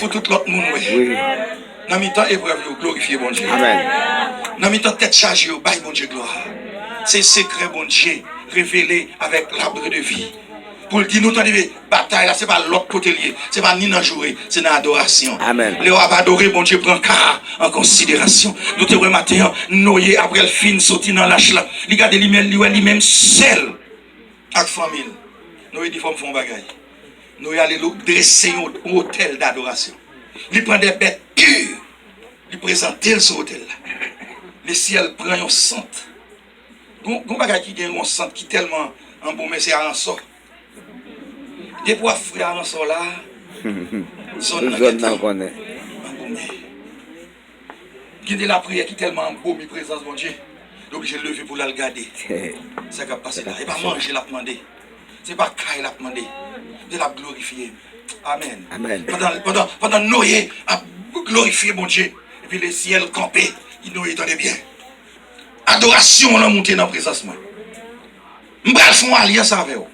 pour tout l'autre monde. Oui. Dans le temps, épreuve, glorifier, bon Dieu. Amen. Dans le temps, tête chargée, bye, bon Dieu, gloire. C'est secret, bon Dieu, révélé avec l'arbre de vie. Pour le dire, nous, bataille là, ce n'est pas l'autre côté lié. Ce n'est pas ni dans le jour, c'est dans l'adoration. Amen. Léo a adoré, bon Dieu, prend car en considération. Nous te remettons, noyé après le fin, sorti dans l'âge là. Il garde lui-même seul. Avec famille. Nous, il faut faire un bagage. Nous allons dresser un hôtel d'adoration. Il prend des bêtes pures. Il présente ce hôtel là. Le ciel prend un centre. Gon bagay qui gagne un centre qui tellement embaumé c'est à un sort. Des pour frère à un sort là. Zone là connaît. Qui de la prière qui tellement embaumé présence mon Dieu. Obligé de lever pour la regarder. Ça qui passe là, et pas manger la demander. C'est pas caille la demander. De la glorifier. Amen. Amen. Pendant Noé a glorifié mon Dieu et puis le ciel campé, il nous entendait bien. Adoration, on a monté dans la présence. Je vais faire alliance avec vous.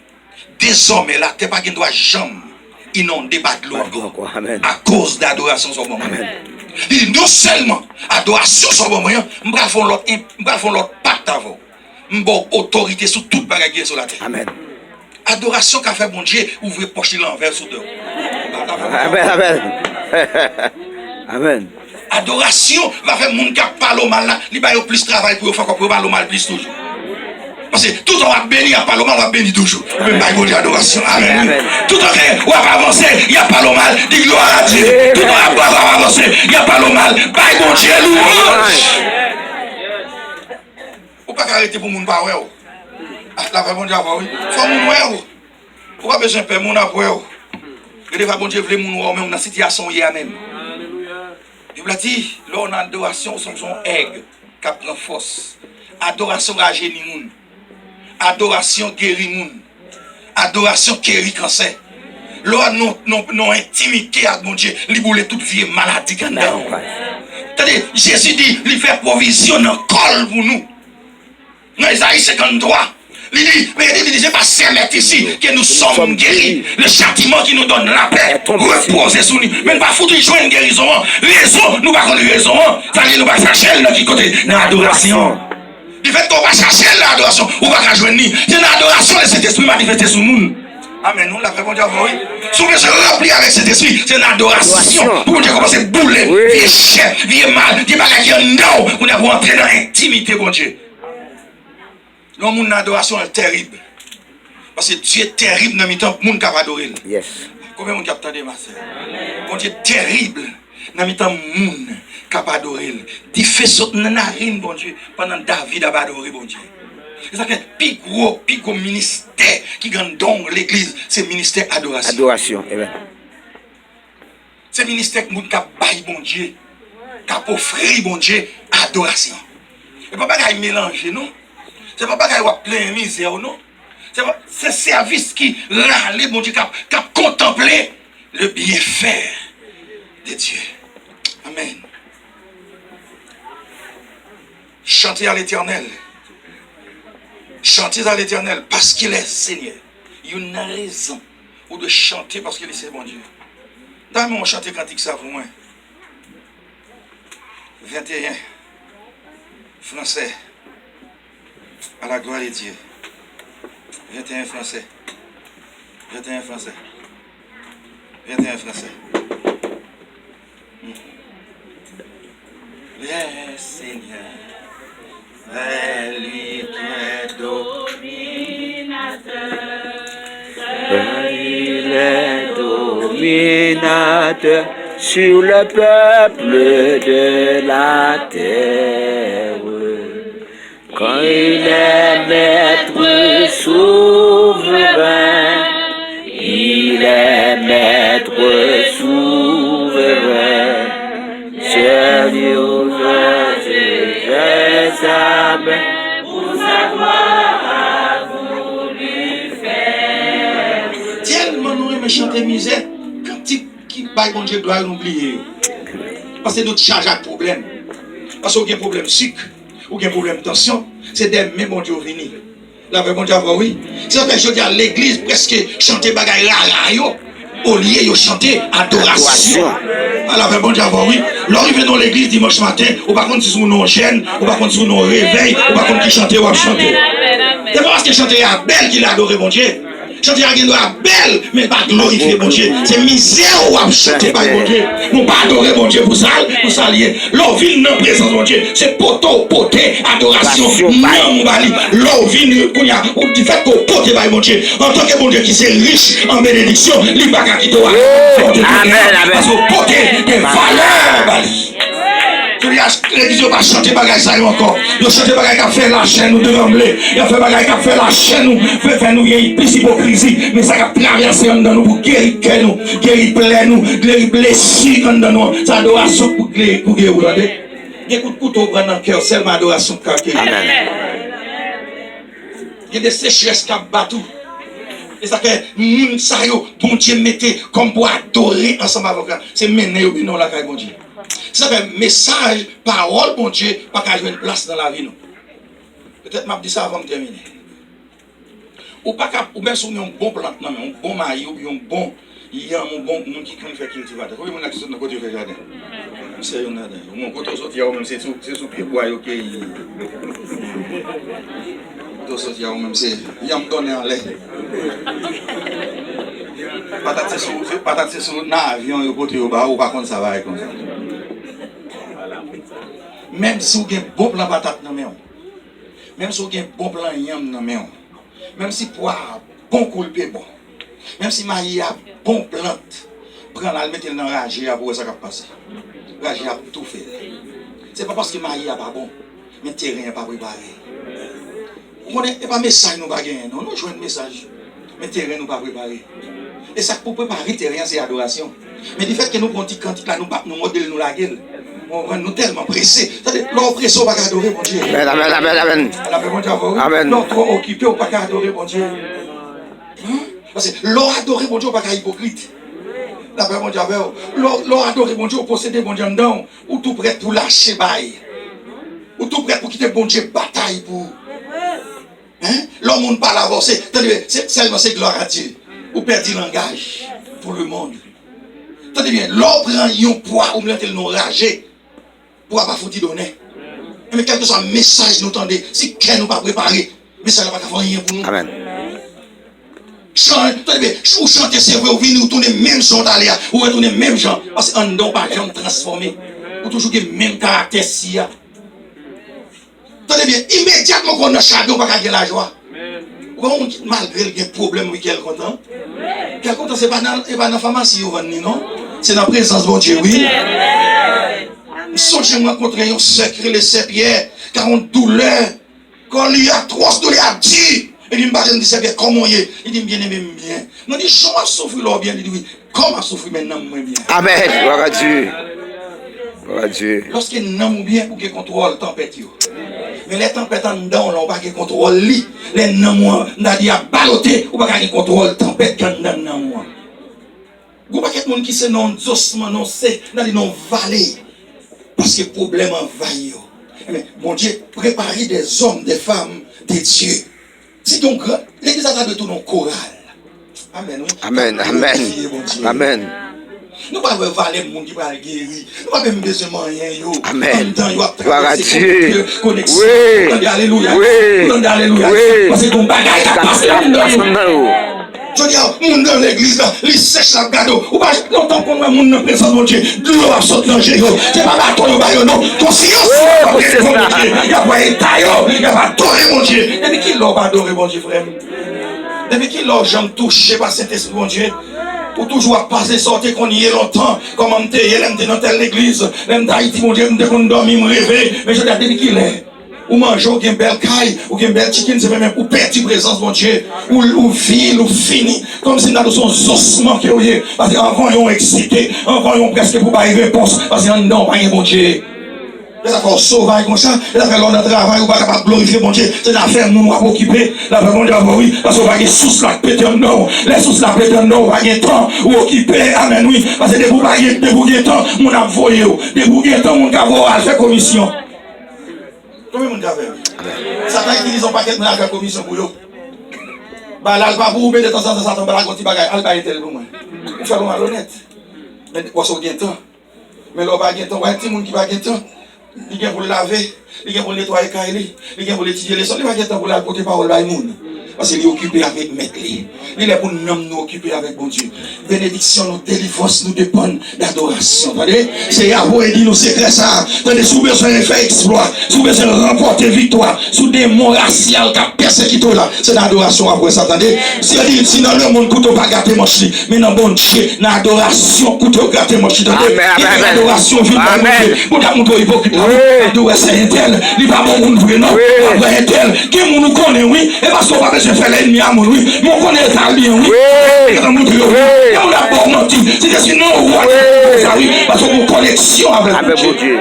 Désormais, là, tu n'as pas de droit jamais inonder de l'eau à cause d'adoration sur le moment. Non seulement adoration sur le moment, je vais faire l'autre pacte avec vous. Je vais avoir autorité sur toute bagarre sur la terre. Amen. Adoration qu'a fait mon Dieu, ouvrez poche l'envers sur deux. Amen. Amen. Amen. Adoration va faire mon qui parle au mal là, il va y avoir plus de travail pour faire qu'on parle au mal plus toujours. Parce que tout on va bénir, parle au mal, on va bénir toujours. Même pas de adoration. Amen. Tout on va avancer, il n'y a pas le mal, dit gloire à Dieu. Tout on va avancer, il n'y a pas le mal, bye mon Dieu, louange. Ou pas arrêter pour mon pas ouais. La vraie bon Dieu, oui. Faut mon ouais. Ou pas besoin de faire mon après. Et devant bon Dieu, voulez mon même dans la situation hier même. Il m'a dit, là on a adoration, son aigle qui prend force. Adoration rajeunit moun. Adoration guérit moun. Adoration guérit cancer. Là non intimité avec mon Dieu, il boule toute vie maladie quand dedans. C'est-à-dire Jésus dit, il fait provision dans col pour nous. Dans Isaïe 53. Il dit, mais il dit, c'est pas mettre ici que nous sommes guéris. Le châtiment qui nous donne la paix, reposer sur nous. Mais pas foutre jouer une guérison. Raison, nous pas connaître raison. Ça veut dire nous pas chercher dans qui côté? Dans l'adoration. Il fait qu'on va chercher l'adoration. Ou pas jouer ni. C'est l'adoration de cet esprit manifesté sur nous. Amen. Nous l'avons répondu à vous. Si vous se remplir avec cet esprit, c'est une adoration. Pour Dieu commencer à bouler, vieux chef, vieux mal, vieux bagages qui ont non. On a pour entrer dans l'intimité, bon Dieu. Non, mon adoration est terrible. Parce que Dieu est terrible dans le temps pour moun capable adorer. Yes. Combien de moun capable de ma sœur? Bon Dieu est terrible dans le temps moun capable adorer. Il fait sauter dans la narine, bon Dieu, pendant David a adoré, bon Dieu. C'est ça que plus gros ministère qui gagne dans l'église, c'est le ministère adoration. Adoration, amen. C'est le ministère que moun cap bail, bon Dieu, cap offrir, bon Dieu, adoration. Et pas bagaille mélanger, non? C'est pas bagaille ou plein misère, non? C'est service qui râle, bon Dieu, qui a contemplé le bienfait de Dieu. Amen. Chantez à l'Éternel. Chantez à l'Éternel parce qu'il est Seigneur. Il y a une raison ou de chanter parce qu'il est bon Dieu. Dans mon chanter cantique ça pour moi. 21. Français. À la gloire de Dieu. 21 français. 21 français. 21 français. Les Seigneurs, lui est Il est dominateur sur le peuple de la terre. Quand il est maître souverain, il est maître souverain. C'est lui ouvert sa main pour sa gloire a voulu faire. Tellement nous aimons chanter misère, quand qui baille bon Dieu doit l'oublier. Parce que nous chargeons de problème. Parce qu'on a un problème sucre. Ou un problème de tension, c'est des mêmes bon Dieu venus. La vraie bon Dieu, oui. C'est vrai que je dis à l'église presque chanter bagaille là, au lieu de chanter adoration. La vraie bon Dieu, oui. Lorsqu'il vient dans l'église dimanche matin, ou par contre si vous nous gêne, ou par contre si vous nous réveille, ou par contre qui chante ou chanter. C'est pas parce que chanter à belle qu'il a adoré mon Dieu. Chanter à belle, mais pas glorifier mon Dieu. C'est misère ou à chanter par mon Dieu. Nous pas adorer mon Dieu pour ça lier. L'ovine dans présence mon Dieu, c'est poté, adoration, non bali. L'ovine, ou du fait qu'on poté par mon Dieu. En tant que mon Dieu qui c'est riche en bénédiction, il va pas quitter. Amen. Parce que poté des valeurs bali. L'église va chanter bagaille ça encore. Ils chanter bagaille qui a fait la chaîne nous devons blé. Ils fait bagaille qui a fait la chaîne nous. Fait faire nous y plus hypocrisie. Mais ça a traversé dans nous pour guérir nous, guérir plein nous, guérir blessure dans nous. Ça adoration pour guérir, vous regardez. Il y a des coups de couteau dans le cœur, seulement adoration pour guérir. Il y a des sécheresses qui battent tout. Et ça fait moun sa yo, bon Dieu mettez comme pour adorer ensemble avec nous. C'est mener au binon la caille bon Dieu. Ça fait message, parole, bon Dieu, pas qu'à jouer une place dans la vie. Non. Peut-être m'a dit ça avant de terminer. Ou pas qu'à, ou bien si on a un bon plante, non, mais un bon mari, ou bien un bon, il y a un bon monde qui peut faire cultivateur. Vous voyez, mon action de côté du jardin. C'est un jardin. Mon côté sorti, même c'est sous pied bois, ok. Côté sorti, même c'est, il y a me donné en lait. Patate sur l'avion, il côté au bas, ou par contre ça va comme ça. Même si vous avez un bon plan patate dans main, même si vous avez un bon plan yam dans main, même si poire bon coulpe bon, même si maïs a bon plante, prends-la, mettez-le dans la rage, pour ça qui passe. Rage a tout fait. C'est pas parce que maïs a pas bon, mais le terrain n'est pas préparé. On n'est pas message, nous pas gagner. Non, nous jouons un message. Mais terrain, nous pas préparé. Et ça, pour préparer terrain, c'est adoration. Mais du fait que nous prenons petit cantique là, nous modèle nous la gueule. Nous tellement pressés. C'est-à-dire, l'oppression, on ne va pas adorer, mon Dieu. Amen, amen, amen, amen. Amen. L'on trop occupé, on ne va pas adorer, mon Dieu. Parce que l'on adoré, mon Dieu, on ne va pas hypocrite. D'après mon Dieu, l'on adoré, mon Dieu, on possède, mon Dieu, dedans, ou tout prêt pour lâcher, bail. Ou tout prêt pour quitter, mon Dieu, bataille pour. L'homme ne pas l'avancer. Seulement c'est gloire à Dieu. Ou perdre le langage pour le monde. Tenez bien, l'homme prend un poids ou mettez le nom ragé pour pas foutre donner. Mais quel que soit le message nous tendez, si quelqu'un nous pas préparé, mais ça ne va pas faire rien pour nous. Amen. Tenez bien, ou chanter c'est vrai, ou venir ou tourner même son d'aller, ou retourner même gens, parce qu'on ne doit pas gens transformer. Ou toujours le même caractère si. Tenez bien, immédiatement qu'on a chagrin, on va gagner la joie. Malgré le problème avec quelqu'un content. Quelqu'un content, c'est pas dans la pharmacie, non? C'est dans la présence de Dieu, oui. Songez moi contre un secret, les Saint-Pierre, car on douleur, quand il y a atroce douleur, il a dit. Il dit, me dit, Saint-Pierre, comment il est? Il dit, bien aimé, bien. Nous dit, comment souffrir là bien? Il dit, oui, comment souffrir maintenant, moi bien? Amen, gloire à Dieu. Gloire à Dieu. Lorsqu'il n'a pas bien pour qu'il contrôle la tempête. Mais les tempêtes en dedans, on va pas contrôle lui. Les noms, on a dit à baloter, on va pas contrôle la tempête qui est dans moi. Vous pas quelqu'un qui se non doucement, non c'est, dans les non vallées. Parce que le problème envahit. Mais bon Dieu, préparez des hommes, des femmes, des dieux. C'est donc l'église a de tout nos chorales. Amen. Oui. Amen, amen. Amen. Nous ne pouvons pas valer le monde qui va guérir. Nous ne pouvons pas besoin de rien. Amen. Gloire à Dieu. Oui. Alléluia. Oui. Alléluia. Oui. Parce que ton bagage est passé. Je dis, le monde dans l'église, il sèche la gado. Ou pas longtemps qu'on a monde dans la présence de Dieu. De l'eau a sauté dans le géo. C'est pas la toile au baillon, non. Ton silence. Il n'y a pas de taille. Il n'y a pas de mon Dieu. Depuis qui l'on va adorer, mon Dieu, frère? Depuis qui l'on j'aime toucher par Saint-Esprit, mon Dieu? Pour toujours passer, sortir qu'on y est longtemps. Comme on était dans telle église. Même d'Haïti, mon Dieu, on dormi, me réveille. Mais je dis, depuis qu'il est. Ou manger, ou une belle caille, ou une belle chicken, c'est même pour perdre la présence, mon Dieu. Ou ville, ou fini. Comme si nous avons son ossement qui est. Parce qu'encore ils ont excité. Encore ils ont presque pour pas y réponse. Parce qu'ils n'ont pas rien, mon Dieu. Les affaires sauvages comme ça, les affaires lors de travail, ou pas capable de glorifier mon Dieu. C'est une affaire nous à occuper. L'affaire mon Dieu, oui, parce qu'on va avoir sous la pété en non. Les sous la pété en non, on va avoir temps ou occuper. Amen, oui. Parce que des bougues temps, mon a voyé. Des bougues temps, mon a voyé, fait commission. Combien de monde a fait? Satan utilise un paquet de monde à faire commission pour eux. Bah là, pas pour de temps en temps, Satan va raconter bagaille. Elle va être pour moi. Il faut être honnête. Mais on a un temps. Mais là, on va avoir temps. Il y a un petit monde qui va avoir temps. Il y a pour le laver, il y a pour le nettoyer, il y a pour l'étudier les sols, il y a pour la côté parole à monde. Parce qu'il est occupé avec maître. Il est pour nous occuper avec bon Dieu. Bénédiction, nous délivrance, nous dépendent d'adoration. C'est Yahweh dit nous secrets ça. Tandis sous besoin de faire exploit, sous besoin de remporter victoire, sous des mots raciales qui persécutent là. C'est l'adoration après ça. Attendez. Si dans le monde, couteau pas gâter mon chli, mais dans bon Dieu, l'adoration, couteau gâter mon chli. L'adoration, je vais pour ta montre hypocrite. C'est un tel, il va pas mon vrai, non. Après un tel, qui nous connaît, oui, et parce qu'on va je fais l'ennemi à mon oui, mon connaît ça bien, oui. Et on a pas menti. C'est sinon, oui, parce qu'on a une connexion avec Dieu.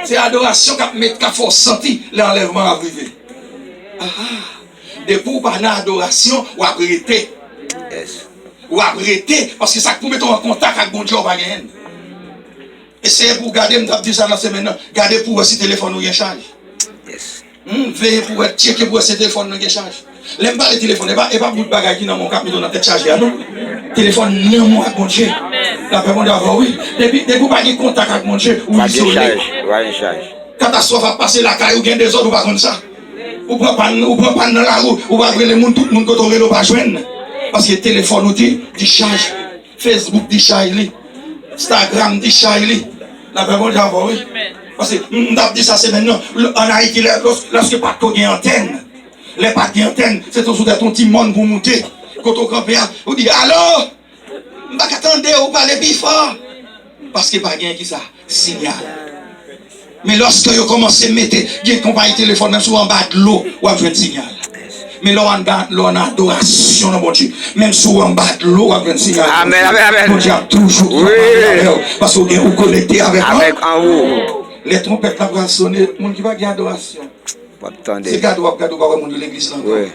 C'est l'adoration qui a fait sentir l'enlèvement arrivé. Depuis par l'adoration, ou arrêter. Ou arrêter, parce que ça peut mettre en contact avec bon Dieu, on va gagner. Essayez pour garder, je dis ça dans la semaine, garder pour voir si le téléphone nous charge. Veillez pour être checké pour ce téléphone nous charge. L'aime pas le téléphone, et pas beaucoup de bagages qui dans mon cap, mais dans la tête chargée. Non, téléphone non moi mon Dieu. La personne d'avoir oui. Depuis pas de contact avec mon Dieu, ou isolé. Catastrophe va passer la caille ou gain des autres ou pas comme ça. Ou prend pas dans la rue, ou va appeler le monde tout le monde côté le pas joindre. Parce que le téléphone dit charge, Facebook dit charge, Instagram dit charge. La personne d'avoir oui. Parce que nous avons dit ça, c'est maintenant. En Haïti, lorsque pas de antenne, les pas d'antenne, c'est toujours ton petit monde pour monter. Quand on campe, on dit allô, je ne vais pas attendre ou parler plus fort. Parce que pas de qui ça, signal. Mais lorsque vous commencez à mettre des compagnies téléphone, même sur en bas de l'eau, vous avez un signal. Mais là, on a adoration dans mon Dieu. Même sur en bas de l'eau, vous avez un signal. Amen, amen, amen. Mon Dieu a toujours Oui. parce que vous connectez avec En haut. les trompettes là vont sonner. Mon Dieu va gagner adoration. Pas C'est attendez. gardez mon Dieu l'église là. Oui.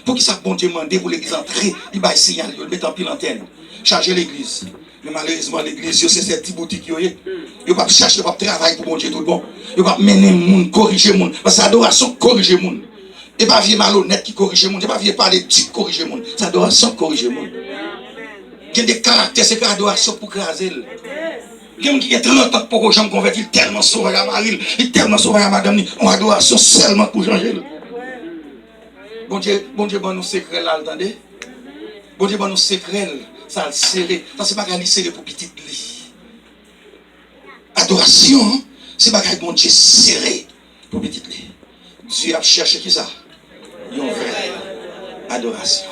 Pour qui ça bon Dieu demande pour l'église entrer, il va signal, il met en pile antenne. Charger l'église. Mais malheureusement, l'église, c'est cette petite boutique. Il ne va pas chercher, il va pas travailler pour bon Dieu tout le bon. Il va mener le monde, corriger le monde. Parce que l'adoration corrige le monde. Et pas vieux malhonnête qui corrige le monde. Et pas vieux parler qui corrige le monde. C'est l'adoration corrige le monde. Il y a des caractères, c'est l'adoration pour craser. Il y a des gens qui ont 30 ans pour que les gens convertissent, tellement sauvés à Marie, tellement sauvés à Madame. On a adoration seulement pour changer. Bon Dieu, bon nous secret là, attendez. Bon Dieu, bon nous secret, ça le serré. Ça, c'est pas qu'à serré pour petite lit. Adoration, hein? C'est pas qu'à bon Dieu serré pour petite lit. Dieu a cherché qui ça? Une vraie adoration.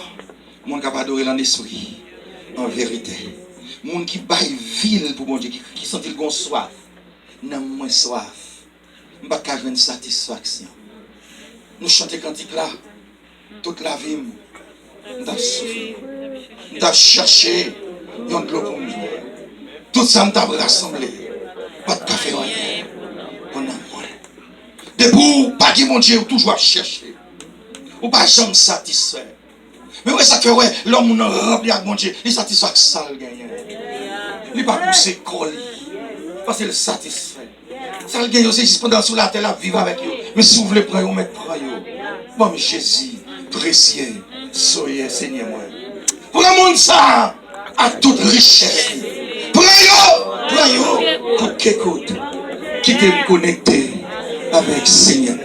Mon capable d'adorer en esprit, en vérité. Mon qui baille ville pour bon Dieu, qui sent il gon soif. Non, moins soif. Je ne peux pas avoir une satisfaction. Nous chantons cantique là. Toute la vie, nous avons souffert. Nous avons cherché de l'eau pour nous. Tout ça, nous avons rassemblé. Pas de café rien. On a moins. Depuis, pas dit mon Dieu, toujours à chercher. Ou pas jamais satisfait. Mais ouais, ça fait ouais, l'homme rempli avec mon Dieu, il satisfait que ça le gagne. Il pas pousser colis. Parce qu'il est satisfait. Ça le gagne aussi, juste pendant sous la terre, là, vivre avec eux. Mais si vous voulez prendre, vous mettez prendre. Bon, Jésus. Précieux, soyez Seigneur moi. Pour le monde ça, à toute richesse. Prenez-yo, pour qu'écoute, qui te connecté avec Seigneur.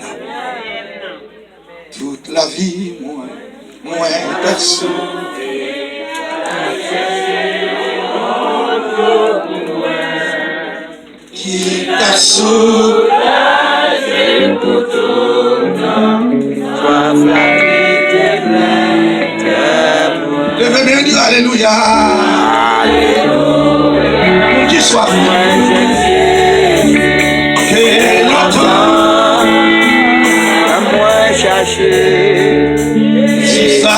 Toute la vie, moi, t'as sauvé. Qui t'a sauvé pour tout temps. Levez bien Dieu, alléluia. Mon Dieu soit que longtemps À moi chercher. si ça